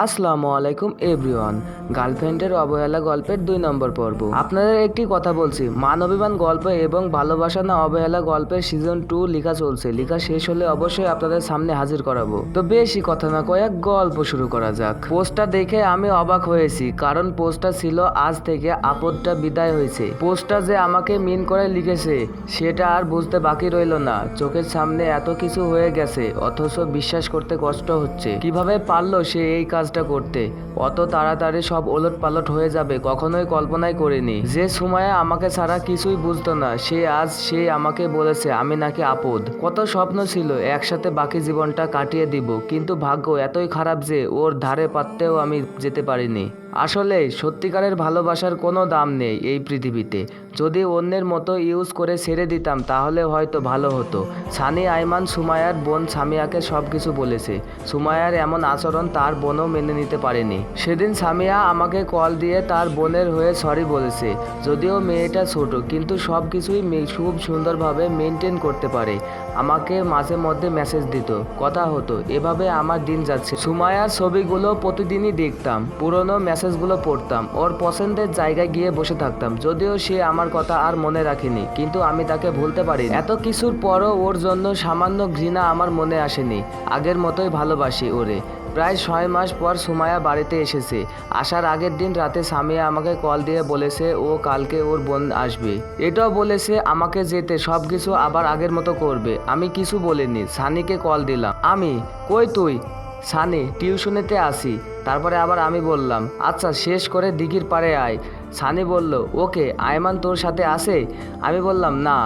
আসসালামু আলাইকুম এভরিওয়ান। গার্লফ্রেন্ডের অবহেলা গল্পের 2 নম্বর পর্ব। আপনাদের একটি কথা বলছি, মানবিমান গল্প এবং ভালোবাসা না অবহেলা গল্পের সিজন 2 লেখা চলছে। লেখা শেষ হলে অবশ্যই আপনাদের সামনে হাজির করাবো। তো বেশি কথা না কয়ে গল্প শুরু করা যাক। পোস্টটা দেখে আমি অবাক হয়েছি, কারণ পোস্টটা ছিল আজ থেকে আপদটা বিদায় হয়েছে। পোস্টটা যে আমাকে মিন করে লিখেছে সেটা আর বুঝতে বাকি রইল না। চোখের সামনে এত কিছু হয়ে গেছে, অথচ বিশ্বাস করতে কষ্ট হচ্ছে। কিভাবে পারলো সে এই কাজটা করতে? অত তাড়াতাড়ি সব ওলট পালট হয়ে যাবে কখনোই কল্পনাই করিনি। যে সময়ে আমাকে ছাড়া কিছুই বুঝতো না, সে আমাকে বলেছে আমি নাকি আপদ। কত স্বপ্ন ছিল একসাথে বাকি জীবনটা কাটিয়ে দিব, কিন্তু ভাগ্য এতই খারাপ যে ওর ধারে পাততেও আমি যেতে পারিনি। আসলে সত্যিকারের ভালোবাসার কোনো দাম নেই এই পৃথিবীতে। যদি অন্যের মতো ইউজ করে ছেড়ে দিতাম তাহলে হয়তো ভালো হতো। সানি আইমান সুমাইয়ার বোন সামিয়াকে সব কিছু বলেছে। সুমাইয়ার এমন আচরণ তার বোনও মেনে নিতে পারেনি। সেদিন সামিয়া আমাকে কল দিয়ে তার বোনের হয়ে সরি বলেছে। যদিও মেয়েটা ছোট, কিন্তু সব কিছুই খুব সুন্দরভাবে মেনটেন করতে পারে। আমাকে মাঝে মধ্যে মেসেজ দিত, কথা হতো। এভাবে আমার দিন যাচ্ছে। সুমাইয়ার ছবিগুলো প্রতিদিনই দেখতাম, পুরনো মেসেজগুলো পড়তাম, ওর পছন্দের জায়গায় গিয়ে বসে থাকতাম। যদিও সে আমার কথা আর মনে রাখেনি, কিন্তু আমি তাকে ভুলতে পারি। এত কিছুর পরও ওর জন্য সামান্য ঘৃণা আমার মনে আসেনি। আগের মতোই ভালোবাসি ওরে। প্রায় 6 মাস পর সুমাইয়া বাড়িতে এসেছে। আসার আগের দিন রাতে সামিয়া আমাকে কল দিয়ে বলেছে ও কালকে ওর বোন আসবে। এটাও বলেছে আমাকে যেতে সব কিছু আবার আগের মতো করবে। আমি কিছু বলিনি। সানিকে কল দিলাম। আমি, কই তুই? সানি, টিউশনেতে আসি। তারপরে আবার আমি বললাম আচ্ছা শেষ করে দিঘির পাড়ে আয়। সানি বলল ওকে, আয়মান তোর সাথে আসে? আমি বললাম না।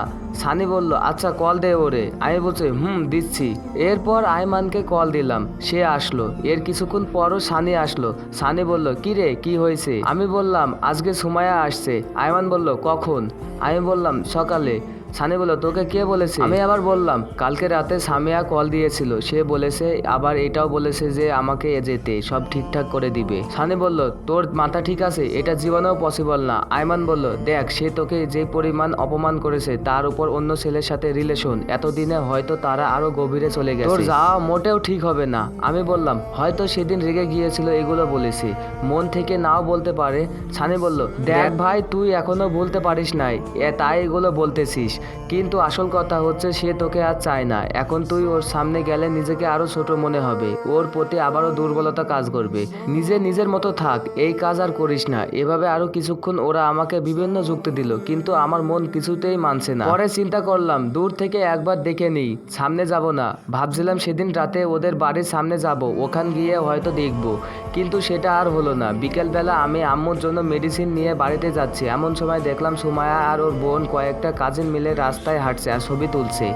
সানি বলল আচ্ছা কল দে ওরে। আমি বলছি দিচ্ছি। এরপর আয়মানকে কল দিলাম, সে আসলো। এর কিছুক্ষণ পরও সানি আসলো। সানি বলল কি রে, কি হয়েছে? আমি বললাম আজকে সুমাইয়া আসছে। আয়মান বলল কখন? আমি বললাম সকালে। সানি বলল তোকে কে বলেছে? আমি আবার বললাম কালকে রাতে সামিয়া কল দিয়েছিল, সে বলেছে, আবার এটাও বলেছে যে আমাকে যেতে সব ঠিকঠাক করে দিবে। সানি বলল তোর মাথা ঠিক আছে? এটা জীবনেও পসিবল না। আয়মান বলল দেখ, সে তোকে যে পরিমাণ অপমান করেছে, তার উপর অন্য ছেলের সাথে রিলেশন, এতদিনে হয়তো তারা আরো গভীরে চলে গেছে। তোর যাওয়া মোটেও ঠিক হবে না। আমি বললাম হয়তো সেদিন রেগে গিয়েছিল, এগুলো বলেছি, মন থেকে নাও বলতে পারে। সানি বলল দেখ ভাই, তুই এখনো ভুলতে পারিস নাই, তাই এগুলো বলতেছিস, কিন্তু আসল কথা হচ্ছে সে তোকে আর চায় না। এখন তুই ওর সামনে গেলে নিজেকে আরো ছোট মনে হবে, ওর প্রতি আবারও দুর্বলতা কাজ করবে। নিজের মতো থাক, এই কাজ আর করিস না। এভাবে আরো কিছুক্ষণ ওরা আমাকে বিভিন্ন যুক্তি দিল, কিন্তু আমার মন কিছুতেই মানছে না। পরে চিন্তা করলাম দূর থেকে একবার দেখে নিই, সামনে যাব না। ভাবছিলাম সেদিন রাতে ওদের বাড়ির সামনে যাব, ওখান গিয়ে হয়তো দেখব, কিন্তু সেটা আর হলো না। বিকেলবেলা আমি আম্মুর জন্য মেডিসিন নিয়ে বাড়িতে যাচ্ছি, এমন সময় দেখলাম সুমাইয়া আর ওর বোন কয়েকটা কাজিন মিলে রাস্তায় হাঁটছে আর ছবি তুলছে।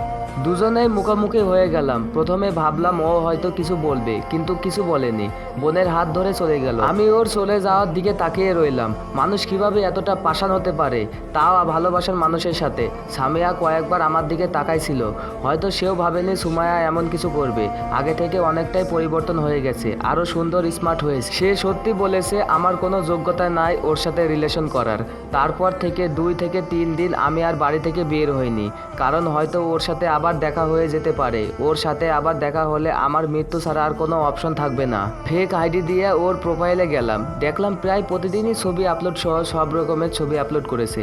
দুজনেই মুখোমুখি হয়ে গেলাম। প্রথমে ভাবলাম ও হয়তো কিছু বলবে, কিন্তু কিছু বলেনি। বোনের হাত ধরে চলে গেল। আমি ওর চলে যাওয়ার দিকে তাকিয়ে রইলাম। মানুষ কিভাবে এতটা পাষাণ হতে পারে, তাও ভালোবাসার মানুষের সাথে। সামিয়া কয়েকবার আমার দিকে তাকাইছিল, হয়তো সেও ভাবেনি সুমাইয়া এমন কিছু করবে। আগে থেকে অনেকটাই পরিবর্তন হয়ে গেছে, আরো সুন্দর স্মার্ট হয়েছে। সে সত্যি বলেছে আমার কোনো যোগ্যতা নাই ওর সাথে রিলেশন করার। তারপর থেকে 2 থেকে 3 দিন আমি আর বাড়ি থেকে বের হইনি, কারণ হয়তো ওর সাথে আবার দেখা হয়ে যেতে পারে। ওর সাথে আবার দেখা হলে আমার মৃত্যু ছাড়া আর কোনো অপশন থাকবে না। ফেক আইডি দিয়ে ওর প্রোফাইলে গেলাম, দেখলাম প্রায় প্রতিদিনই ছবি আপলোড সহ সব রকমের ছবি আপলোড করেছে,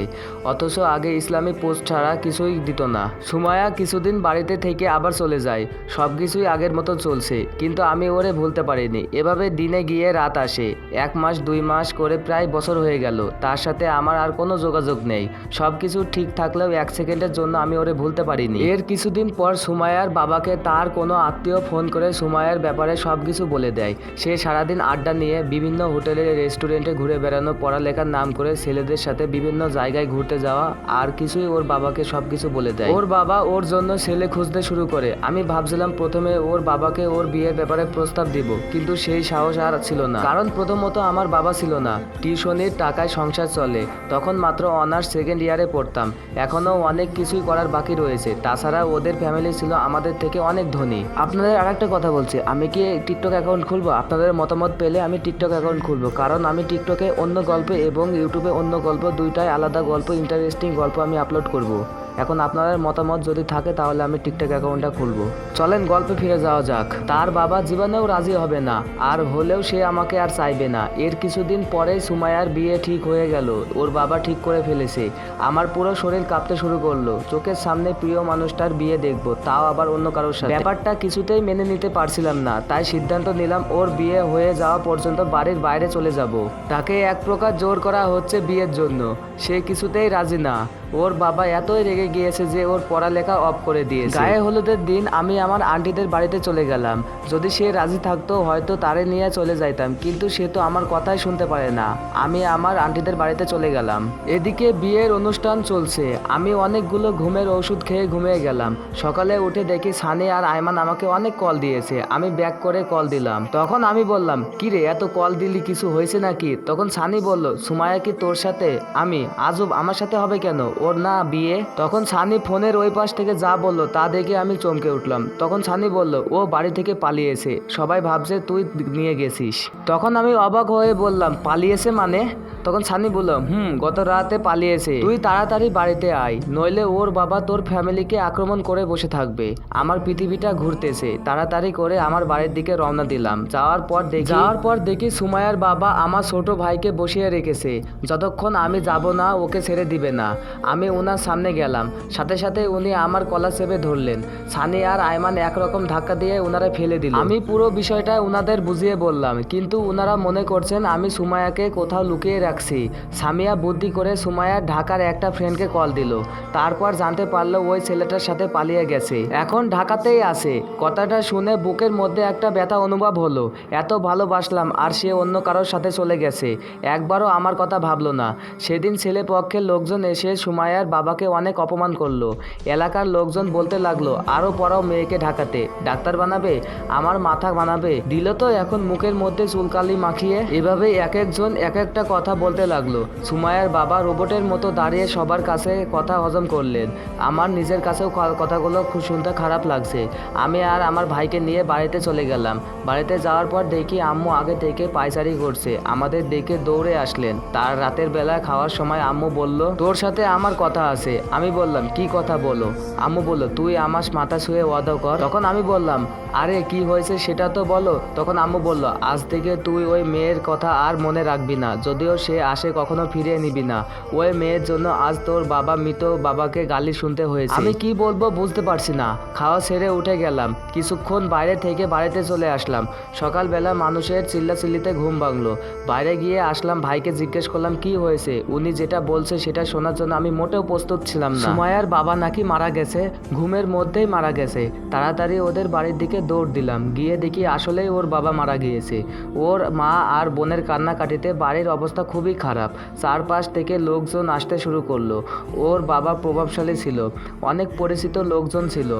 অথচ আগে ইসলামিক পোস্ট ছাড়া কিছুই দিত না। সুমাইয়া কিছুদিন বাড়িতে থেকে আবার চলে যায়, সব কিছুই আগের মতো চলছে, কিন্তু আমি ওরে ভুলতে পারিনি। এভাবে দিনে গিয়ে রাত আসে। 1 মাস 2 মাস করে প্রায় বছর হয়ে গেল, তার সাথে আমার আর কোনো যোগাযোগ নেই। সব কিছু ঠিক থাকলেও 1 সেকেন্ডের জন্য আমি ওরে ভুলতে পারিনি। এর কিছুদিন পর সুমাইয়ার বাবাকে তার কোনো আত্মীয় ফোন করে সুমাইয়ার ব্যাপারে সব কিছু বলে দেয়। সে সারাদিন আড্ডা নিয়ে বিভিন্ন হোটেলে রেস্টুরেন্টে ঘুরে বেড়ানো, পড়ালেখার নাম করে ছেলেদের সাথে বিভিন্ন জায়গায় ঘুরতে যাওয়া, আর কিছুই ওর বাবাকে সব কিছু বলে দেয়। ওর বাবা ওর জন্য ছেলে খুঁজতে শুরু করে। আমি ভাবছিলাম প্রথমে ওর বাবাকে ওর বিয়ের ব্যাপারে প্রস্তাব দিব, কিন্তু সেই সাহস আর ছিল না, কারণ প্রথমত আমার বাবা ছিল না, টিউশনির টাকায় সংসার চলে, তখন মাত্র অনার্স 2nd ইয়ারে পড়তাম, এখনো অনেক কিছুই করার বাকি রয়েছে। তাছাড়া ওদের ফ্যামিলি ছিল আমাদের থেকে অনেক ধনী। আপনাদের আরেকটা কথা বলছি, আমি কি টিকটক অ্যাকাউন্ট খুলবো? আপনাদের মতামত পেলে আমি টিকটক অ্যাকাউন্ট খুলবো, কারণ আমি টিকটকে অন্য গল্প এবং ইউটিউবে অন্য গল্প, দুইটাই আলাদা গল্প, ইন্টারেস্টিং গল্প আমি আপলোড করব। এখন আপনাদের মতামত যদি থাকে তাহলে আমি টিকটক অ্যাকাউন্টটা খুলবো। চলেন গল্পে ফিরে যাওয়া যাক। তার বাবা জীবনেও রাজি হবে না, আর হলেও সে আমাকে আর চাইবে না। এর কিছুদিন পরেই সুমাইয়ার বিয়ে ঠিক হয়ে গেল। ওর বাবা ঠিক করে ফেলেছে। আমার পুরো শরীর কাঁপতে শুরু করলো। চোখের সামনে প্রিয় মানুষটার বিয়ে দেখবো, তাও আবার অন্য কারোর সাথে। ব্যাপারটা কিছুতেই মেনে নিতে পারছিলাম না, তাই সিদ্ধান্ত নিলাম ওর বিয়ে হয়ে যাওয়া পর্যন্ত বাড়ির বাইরে চলে যাব। তাকে এক প্রকার জোর করা হচ্ছে বিয়ের জন্য। সে কিছুতেই রাজি না। ওর বাবা এতই রেগে গিয়েছে যে ওর পড়ালেখা অফ করে দিয়েছে। গায়ে হলুদের দিন আমি আমার আন্টিদের বাড়িতে চলে গেলাম। যদি সে রাজি থাকতো হয়তো তারে নিয়ে চলে যাইতাম, কিন্তু সে তো আমার কথাই শুনতে পারে না। আমি আমার আন্টিদের বাড়িতে চলে গেলাম। এদিকে বিয়ের অনুষ্ঠান চলছে। আমি অনেকগুলো ঘুমের ওষুধ খেয়ে ঘুমিয়ে গেলাম। সকালে উঠে দেখি সানি আর আয়মান আমাকে অনেক কল দিয়েছে। আমি ব্যাক করে কল দিলাম। তখন আমি বললাম, কিরে এত কল দিলি, কিছু হয়েছে নাকি? তখন সানি বলল, সুমাইয়া কি তোর সাথে? আমি, আজব, আমার সাথে হবে কেন? ওর না বিয়ে। তখন সানি ফোনের ওই পাশ থেকে যা বলল তা দেখে আমি চমকে উঠলাম। তখন সানি বলল, ও বাড়ি থেকে পালিয়েছে, সবাই ভাবছে তুই নিয়ে গেছিস। তখন আমি অবাক হয়ে বললাম, পালিয়েছে মানে? তখন সানি বলল, গত রাতে পালিয়েছে। তুই তাড়াতাড়ি বাড়িতে আয়, নইলে ওর বাবা তোর ফ্যামিলিকে আক্রমণ করে বসে থাকবে। আমার পৃথিবীটা ঘুরতেছে। তাড়াতাড়ি করে আমার বাড়ির দিকে রওনা দিলাম। যাওয়ার পর দেখি সুমাইয়ার বাবা আমার ছোট ভাইকে বসিয়ে রেখেছে। যতক্ষণ আমি যাব না ওকে ছেড়ে দিবে না। আমি ওনার সামনে গেলাম, সাথে সাথে উনি আমার কলা চেপে ধরলেন। সানি আর আয়মান একরকম ধাক্কা দিয়ে ওনারা ফেলে দিল। আমি পুরো বিষয়টা ওনাদের বুঝিয়ে বললাম, কিন্তু ওনারা মনে করছেন আমি সুমাইয়াকে কোথাও লুকিয়ে রাখছি। সামিয়া বুদ্ধি করে সুমাইয়ার ঢাকার একটা ফ্রেন্ডকে কল দিল। তারপর জানতে পারলো ওই ছেলেটার সাথে পালিয়ে গেছে, এখন ঢাকাতেই আছে। কথাটা শুনে বুকের মধ্যে একটা ব্যথা অনুভব হলো। এত ভালোবাসলাম আর সে অন্য কারোর সাথে চলে গেছে। একবারও আমার কথা ভাবলো না। সেদিন ছেলে পক্ষের লোকজন এসে সুমাইয়ার বাবাকে অনেক অপমান করলো। এলাকার লোকজন বলতে লাগলো, আরো পড়াও মেয়েকে ঢাকাতে, ডাক্তার বানাবে, আমার মাথা বানাবে দিল তো এখন মুখের মধ্যে চুলকালি মাখিয়ে। এভাবেই এক একজন এক একটা কথা বলতে লাগলো। সুমাইয়ার বাবা রোবটের মতো দাঁড়িয়ে সবার কাছে কথা হজম করলেন। আমার নিজের কাছেও কথাগুলো খুব শুনতে খারাপ লাগছে। আমি আর আমার ভাইকে নিয়ে বাড়িতে চলে গেলাম। বাড়িতে যাওয়ার পর দেখি আম্মু আগে থেকে পায়চারি করছে। আমাদের দেখে দৌড়ে আসলেন। তার রাতের বেলা খাওয়ার সময় আম্মু বলল, তোর সাথে আমার কথা আছে। আমি বললাম, কি কথা বলো? আম্মু বলল, তুই আমার মাথা ছুঁয়ে ওয়াদা কর। তখন আমি বললাম, আরে কি হয়েছে সেটা তো বলো। তখন আম্মু বলল, আজ থেকে তুই ওই মেয়ের কথা আর মনে রাখবি না, যদিও সে আসে কখনো ফিরিয়ে নিবি না। ওই মেয়ের জন্য আজ তোর বাবা মৃত বাবাকে গালি শুনতে হয়েছে। আমি কি বলবো বুঝতে পারছি না। খাওয়া ছেড়ে উঠে গেলাম। কিছুক্ষণ বাইরে থেকে বাড়িতে চলে আসলাম। সকালবেলা মানুষের চিল্লাচিল্লিতে ঘুম ভাঙলো। বাইরে গিয়ে আসলাম, ভাইকে জিজ্ঞেস করলাম কি হয়েছে। উনি যেটা বলছে সেটা শোনার জন্য আমি মোটেও প্রস্তুত ছিলাম না। সুমাইয়ার বাবা নাকি মারা গেছে, ঘুমের মধ্যেই মারা গেছে। তাড়াতাড়ি ওদের বাড়ির দিকে দৌড় দিলাম। গিয়ে দেখি আসলেই ওর বাবা মারা গিয়েছে। ওর মা আর বোনের কান্নাকাটিতে বাড়ির অবস্থা খুবই খারাপ। চারপাশ থেকে লোকজন আসতে শুরু করলো। ওর বাবা প্রভাবশালী ছিল, অনেক পরিচিত লোকজন ছিল।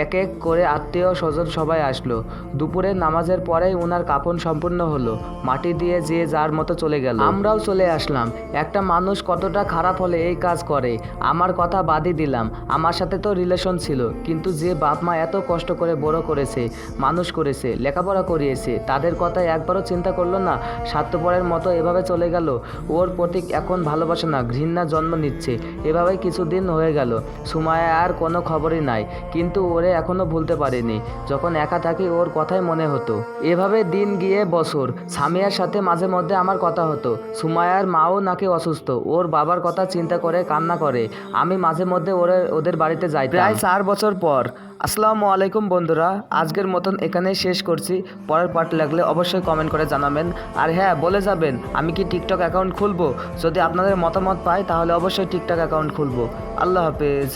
এক এক করে আত্মীয় স্বজন সবাই আসলো। দুপুরের নামাজের পরেই ওনার কাফন সম্পূর্ণ হলো। মাটি দিয়ে যে যার মতো চলে গেল। আমরাও চলে আসলাম। একটা মানুষ কতটা খারাপ হলে এই কাজ করে। আমার কথা বাদই দিলাম, আমার সাথে তো রিলেশন ছিল, কিন্তু যে বাপ মা এত কষ্ট করে বড় করেছে, মানুষ করেছে, লেখাপড়া করিয়েছে, তাদের কথা একবারও চিন্তা করলো না। স্বার্থপরের মতো এভাবে চলে গেল। ওর প্রতি এখন ভালোবাসা না ঘৃণা জন্ম নিচ্ছে। এভাবে কিছুদিন হয়ে গেল। সুমাইয়া আর কোনো খবরই নাই, কিন্তু ওরে এখনো ভুলতে পারিনি। যখন একা থাকি ওর কথাই মনে হতো। এভাবে দিন গিয়ে বছর। সামিয়ার সাথে মাঝে মধ্যে আমার কথা হতো। সুমাইয়ার মাও নাকি অসুস্থ, ওর বাবার কথা চিন্তা করে কান্না করে। আমি মাঝে মধ্যে ওদের বাড়িতে যাই। প্রায় 4 বছর পর। আসসালামু আলাইকুম বন্ধুরা, আজকের মতন এখানেই শেষ করছি। পরের পার্ট লাগলে অবশ্যই কমেন্ট করে জানাবেন। আর হ্যাঁ, বলে যাবেন আমি কি টিকটক অ্যাকাউন্ট খুলবো। যদি আপনাদের মতামত পাই তাহলে অবশ্যই টিকটক অ্যাকাউন্ট খুলবো। আল্লাহ হাফেজ।